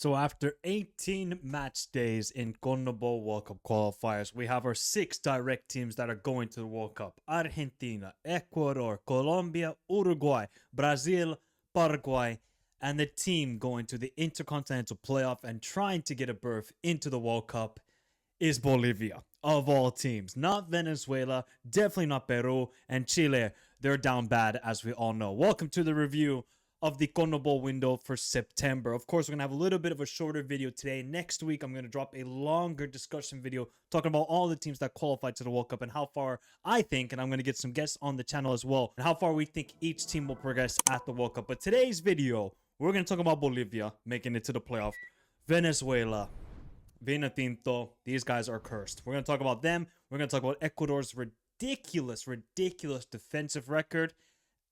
So after 18 match days in Conmebol World Cup qualifiers, we have our 6 direct teams that are going to the World Cup. Argentina, Ecuador, Colombia, Uruguay, Brazil, Paraguay, and the team going to the intercontinental playoff and trying to get a berth into the World Cup is Bolivia, of all teams. Not Venezuela, definitely not Peru, and Chile. They're down bad, as we all know. Welcome to the review of the Conmebol window for September. Of course, we're going to have a little bit of a shorter video today. Next week, I'm going to drop a longer discussion video talking about all the teams that qualified to the World Cup and how far I think, and I'm going to get some guests on the channel as well, and how far we think each team will progress at the World Cup. But today's video, we're going to talk about Bolivia making it to the playoff, Venezuela, Vinotinto, these guys are cursed. We're going to talk about them. We're going to talk about Ecuador's ridiculous defensive record.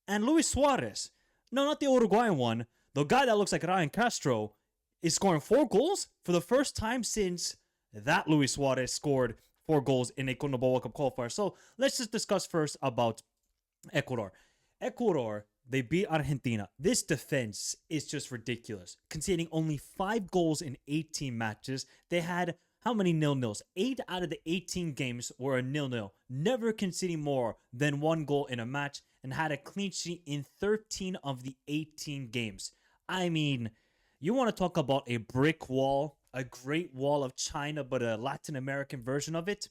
And Luis Suarez, no, not the Uruguayan one, the guy that looks like Ryan Castro, is scoring 4 goals for the first time since that Luis Suarez scored 4 goals in a Conmebol World Cup qualifier. So let's just discuss first about Ecuador. Ecuador, they beat Argentina. This defense is just ridiculous. Conceding only 5 goals in 18 matches. They had how many nil-nils? 8 out of the 18 games were a nil-nil. Never conceding more than 1 goal in a match, and had a clean sheet in 13 of the 18 games. I mean, you want to talk about a brick wall, a Great Wall of China, but a Latin American version of it?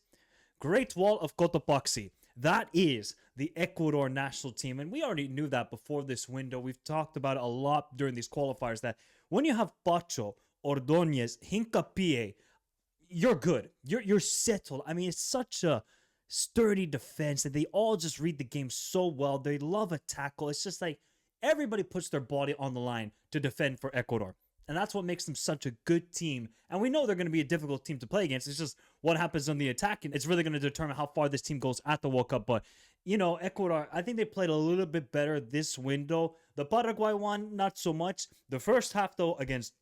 Great Wall of Cotopaxi. That is the Ecuador national team, and we already knew that before this window. We've talked about it a lot during these qualifiers, that when you have Pacho, Ordóñez, Hincapié, you're good. You're settled. I mean, it's such a sturdy defense that they all just read the game so well. They love a tackle. It's just like everybody puts their body on the line to defend for Ecuador. And that's what makes them such a good team. And we know they're going to be a difficult team to play against. It's just what happens on the attack. And it's really going to determine how far this team goes at the World Cup. But, you know, Ecuador, I think they played a little bit better this window. The Paraguay one, not so much. The first half, though, against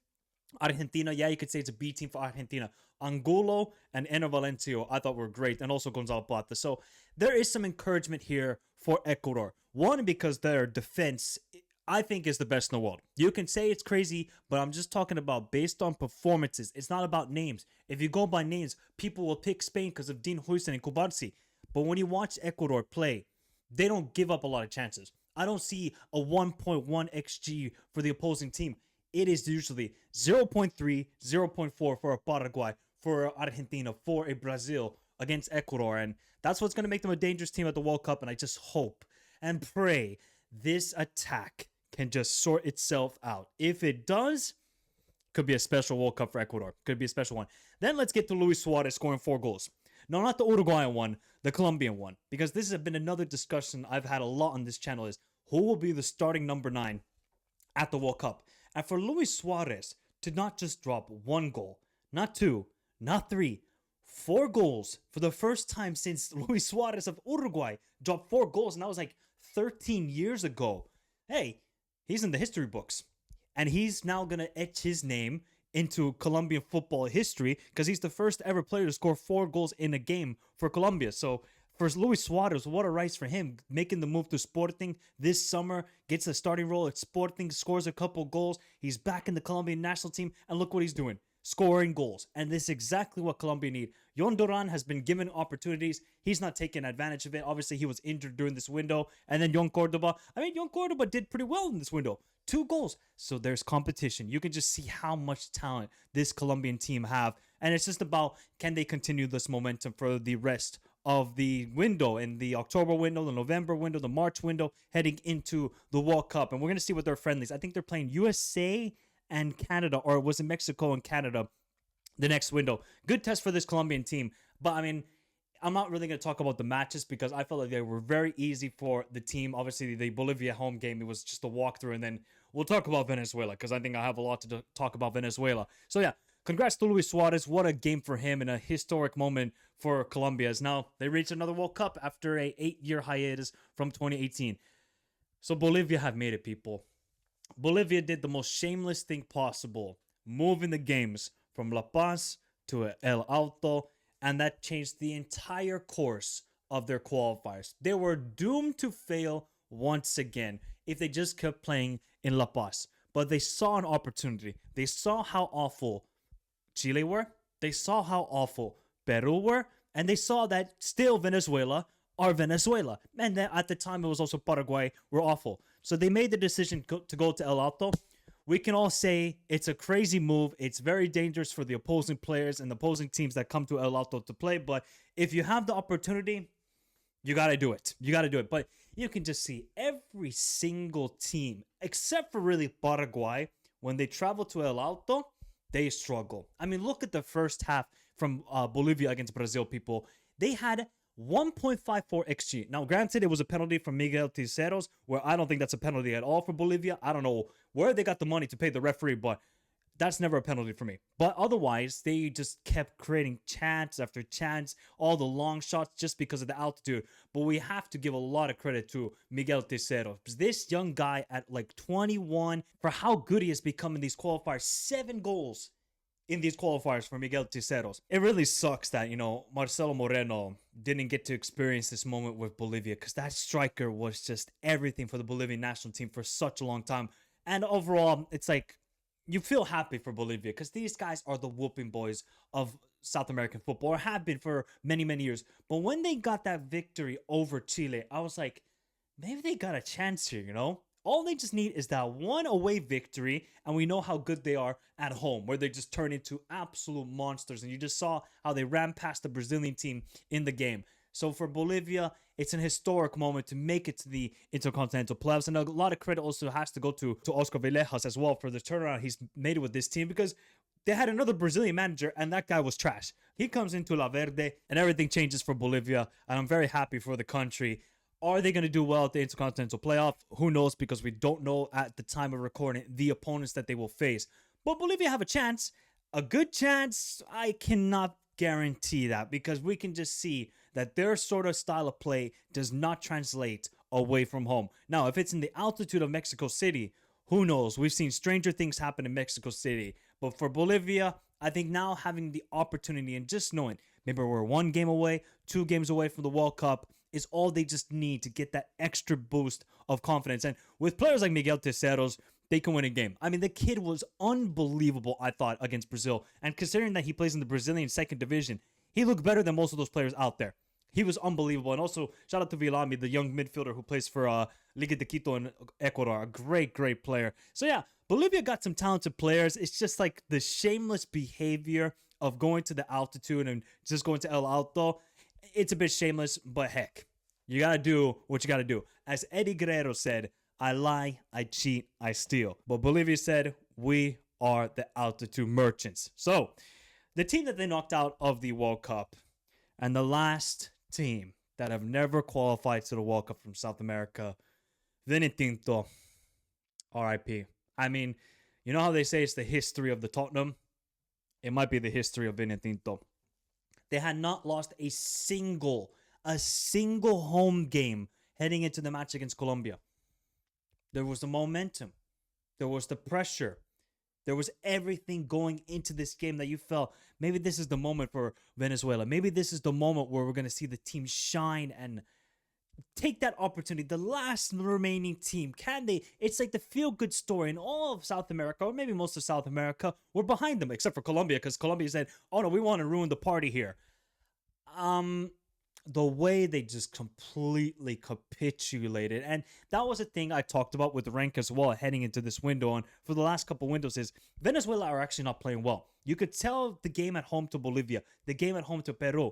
Argentina, yeah, you could say it's a B team for Argentina. Angulo and Enner Valencia, I thought were great, and also Gonzalo Plata. So there is some encouragement here for Ecuador. One, because their defense, I think, is the best in the world. You can say it's crazy, but I'm just talking about based on performances. It's not about names. If you go by names, people will pick Spain because of Dean Huijsen and Cubarsí. But when you watch Ecuador play, they don't give up a lot of chances. I don't see a 1.1 XG for the opposing team. It is usually 0.3, 0.4 for a Paraguay, for Argentina, for a Brazil against Ecuador. And that's what's going to make them a dangerous team at the World Cup. And I just hope and pray this attack can just sort itself out. If it does, could be a special World Cup for Ecuador. Could be a special one. Then let's get to Luis Suarez scoring 4 goals. No, not the Uruguayan one, the Colombian one. Because this has been another discussion I've had a lot on this channel, is who will be the starting number 9 at the World Cup. And for Luis Suarez to not just drop 1 goal, not 2, not 3, 4 goals for the first time since Luis Suarez of Uruguay dropped 4 goals, and that was like 13 years ago. Hey, he's in the history books. And he's now going to etch his name into Colombian football history because he's the first ever player to score 4 goals in a game for Colombia. So for Luis Suarez, what a rise for him, making the move to Sporting this summer, gets a starting role at Sporting, scores a couple goals. He's back in the Colombian national team, and look what he's doing, scoring goals. And this is exactly what Colombia need. Yon Duran has been given opportunities. He's not taking advantage of it. Obviously, he was injured during this window. And then Yon Cordoba, Yon Cordoba did pretty well in this window. 2 goals. So there's competition. You can just see how much talent this Colombian team have. And it's just about, can they continue this momentum for the rest of the window, in the October window, the November window, the March window, heading into the World Cup. And we're going to see what their friendlies. I think they're playing USA and Canada, or was it Mexico and Canada the next window. Good test for this Colombian team. But I mean, I'm not really going to talk about the matches because I felt like they were very easy for the team. Obviously, the Bolivia home game, it was just a walkthrough. And then we'll talk about Venezuela because I think I have a lot to talk about Venezuela. So yeah, congrats to Luis Suarez. What a game for him and a historic moment for Colombia, as now they reach another World Cup after a 8-year hiatus from 2018. So Bolivia have made it, people. Bolivia did the most shameless thing possible, moving the games from La Paz to El Alto, and that changed the entire course of their qualifiers. They were doomed to fail once again if they just kept playing in La Paz. but they saw an opportunity. They saw how awful Chile were. They saw how awful Peru were. And they saw that still Venezuela are Venezuela. And then at the time, it was also Paraguay were awful. So they made the decision to go to El Alto. We can all say it's a crazy move. It's very dangerous for the opposing players and the opposing teams that come to El Alto to play. But if you have the opportunity, you got to do it. You got to do it. But you can just see every single team, except for really Paraguay, when they travel to El Alto, they struggle. I mean, look at the first half from Bolivia against Brazil, people. They had 1.54 XG. Now, granted, it was a penalty from Miguel Ticeros, where I don't think that's a penalty at all for Bolivia. I don't know where they got the money to pay the referee, but that's never a penalty for me. But otherwise, they just kept creating chance after chance, all the long shots just because of the altitude. But we have to give a lot of credit to Miguel Ticeros. This young guy at like 21, for how good he has become in these qualifiers, 7 goals in these qualifiers for Miguel Ticeros. It really sucks that, Marcelo Moreno didn't get to experience this moment with Bolivia, because that striker was just everything for the Bolivian national team for such a long time. And overall, it's like, you feel happy for Bolivia, because these guys are the whooping boys of South American football, or have been for many, many years. But when they got that victory over Chile, I was like, maybe they got a chance here, All they just need is that one away victory, and we know how good they are at home, where they just turn into absolute monsters. And you just saw how they ran past the Brazilian team in the game. So for Bolivia, it's an historic moment to make it to the intercontinental playoffs. And a lot of credit also has to go to Oscar Villejas as well for the turnaround he's made with this team, because they had another Brazilian manager, and that guy was trash. He comes into La Verde, and everything changes for Bolivia, and I'm very happy for the country. Are they going to do well at the Intercontinental Playoff? Who knows, because we don't know at the time of recording the opponents that they will face. But Bolivia have a chance. A good chance. I cannot guarantee that, because we can just see that their sort of style of play does not translate away from home. Now, if it's in the altitude of Mexico City, who knows? We've seen stranger things happen in Mexico City. But for Bolivia, I think now having the opportunity and just knowing maybe we're 1 game away, 2 games away from the World Cup, is all they just need to get that extra boost of confidence. And with players like Miguel Ticeros, they can win a game. I mean, the kid was unbelievable, I thought, against Brazil. And considering that he plays in the Brazilian second division, he looked better than most of those players out there. He was unbelievable. And also, shout out to Vilami, the young midfielder who plays for Liga de Quito in Ecuador. A great, great player. So yeah, Bolivia got some talented players. It's just like the shameless behavior of going to the altitude and just going to El Alto. It's a bit shameless, but heck, you got to do what you got to do. As Eddie Guerrero said, I lie, I cheat, I steal. But Bolivia said, we are the altitude merchants. So, the team that they knocked out of the World Cup, and the last team that have never qualified to the World Cup from South America, Vinotinto, RIP. I mean, you know how they say it's the history of the Tottenham? It might be the history of Vinotinto. They had not lost a single home game heading into the match against Colombia. There was the momentum. There was the pressure. There was everything going into this game that you felt, maybe this is the moment for Venezuela. Maybe this is the moment where we're going to see the team shine and take that opportunity. The last remaining team, can they? It's like the feel-good story in all of South America, or maybe most of South America. We're behind them, except for Colombia, because Colombia said, oh no, we want to ruin the party here. The way they just completely capitulated. And that was a thing I talked about with rank as well heading into this window. And for the last couple windows is Venezuela are actually not playing well. You could tell the game at home to Bolivia, the game at home to Peru,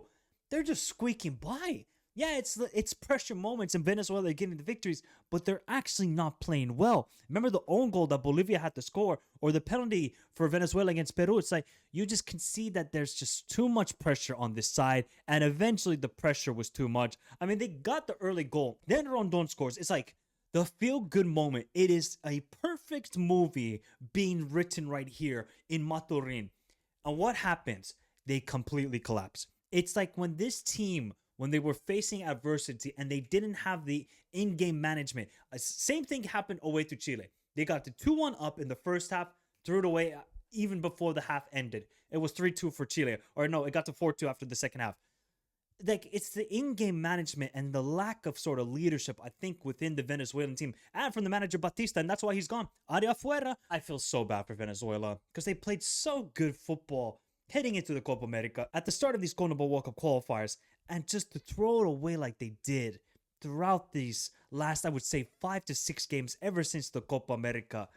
they're just squeaking by. Yeah, it's pressure moments in Venezuela, they're getting the victories, but they're actually not playing well. Remember the own goal that Bolivia had to score, or the penalty for Venezuela against Peru? It's like you just can see that there's just too much pressure on this side, and eventually the pressure was too much. I mean, they got the early goal, then Rondon scores. It's like the feel-good moment. It is a perfect movie being written right here in Maturin. And what happens? They completely collapse. It's like when this team, when they were facing adversity and they didn't have the in-game management. Same thing happened away to Chile. They got the 2-1 up in the first half, threw it away even before the half ended. It was 3-2 for Chile. Or no, it got to 4-2 after the second half. like it's the in-game management and the lack of sort of leadership, I think, within the Venezuelan team and from the manager Batista, and that's why he's gone. Aria fuera. I feel so bad for Venezuela because they played so good football heading into the Copa America at the start of these Conmebol World Cup qualifiers, and just to throw it away like they did throughout these last, I would say, 5 to 6 games ever since the Copa America.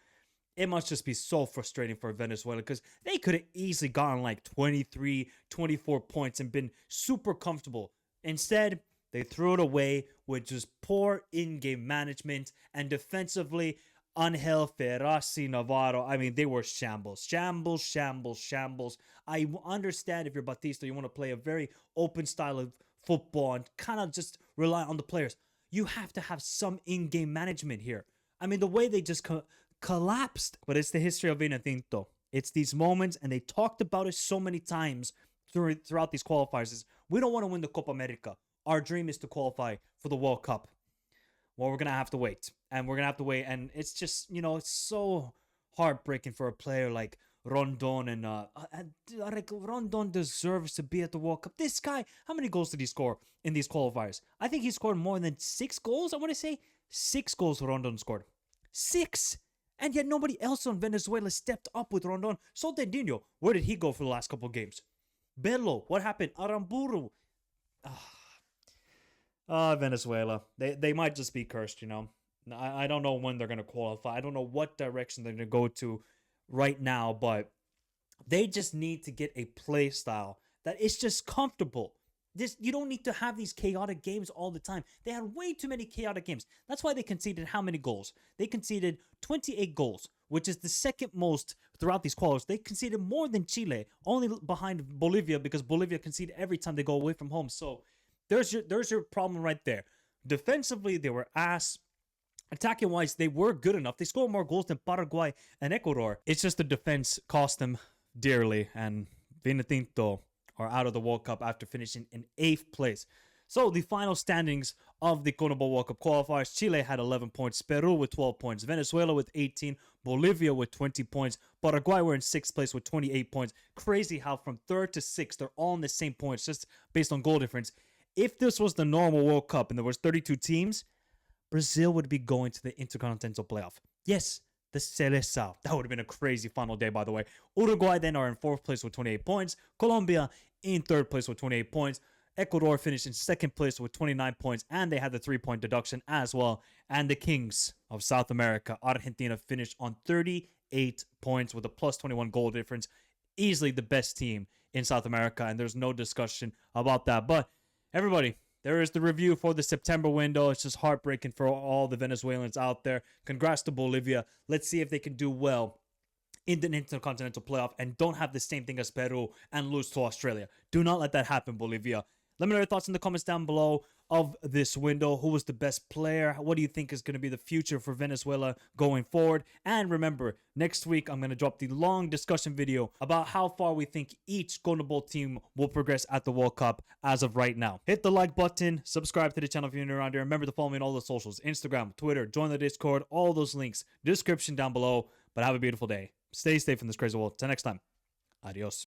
It must just be so frustrating for Venezuela because they could have easily gotten like 23, 24 points and been super comfortable. Instead, they threw it away with just poor in-game management, and defensively, Angel Ferrasi Navarro, I mean, they were shambles. Shambles, shambles, shambles. I understand if you're Batista, you want to play a very open style of football and kind of just rely on the players. You have to have some in-game management here. I mean, the way they just collapsed. But it's the history of Vinotinto. It's these moments, and they talked about it so many times throughout these qualifiers. Is we don't want to win the Copa America. Our dream is to qualify for the World Cup. Well, we're going to have to wait. And we're going to have to wait. And it's just, it's so heartbreaking for a player like Rondon. And like Rondon deserves to be at the World Cup. This guy, how many goals did he score in these qualifiers? I think he scored more than 6 goals. I want to say 6 goals Rondon scored. 6! And yet nobody else on Venezuela stepped up with Rondon. Soldadinho, where did he go for the last couple of games? Bello, what happened? Aramburu. Venezuela. They might just be cursed, I don't know when they're going to qualify. I don't know what direction they're going to go to right now, but they just need to get a play style that is just comfortable. You don't need to have these chaotic games all the time. They had way too many chaotic games. That's why they conceded how many goals? They conceded 28 goals, which is the second most throughout these qualifiers. They conceded more than Chile, only behind Bolivia, because Bolivia conceded every time they go away from home. So there's your problem right there. Defensively, they were ass. Attacking wise, they were good enough. They scored more goals than Paraguay and Ecuador. It's just the defense cost them dearly, and Vinotinto are out of the World Cup after finishing in 8th place. So the final standings of the Conmebol World Cup qualifiers: Chile had 11 points, Peru with 12 points, Venezuela with 18, Bolivia with 20 points, Paraguay were in 6th place with 28 points. Crazy how from 3rd to 6th, they're all in the same points, just based on goal difference. If this was the normal World Cup and there was 32 teams, Brazil would be going to the intercontinental playoff. Yes, the Seleção. That would have been a crazy final day, by the way. Uruguay then are in 4th place with 28 points. Colombia in 3rd place with 28 points. Ecuador finished in 2nd place with 29 points, and they had the 3-point deduction as well. And the Kings of South America, Argentina, finished on 38 points with a plus 21 goal difference. Easily the best team in South America, and there's no discussion about that. But everybody, there is the review for the September window. It's just heartbreaking for all the Venezuelans out there. Congrats to Bolivia. Let's see if they can do well in the intercontinental playoff and don't have the same thing as Peru and lose to Australia. Do not let that happen, Bolivia. Let me know your thoughts in the comments down below of this window. Who was the best player? What do you think is going to be the future for Venezuela going forward? And remember, next week I'm going to drop the long discussion video about how far we think each Conmebol team will progress at the World Cup as of right now. Hit the like button, subscribe to the channel if you're new around here. Remember to follow me on all the socials: Instagram, Twitter, join the Discord, all those links, description down below. But have a beautiful day. Stay safe in this crazy world. Till next time. Adios.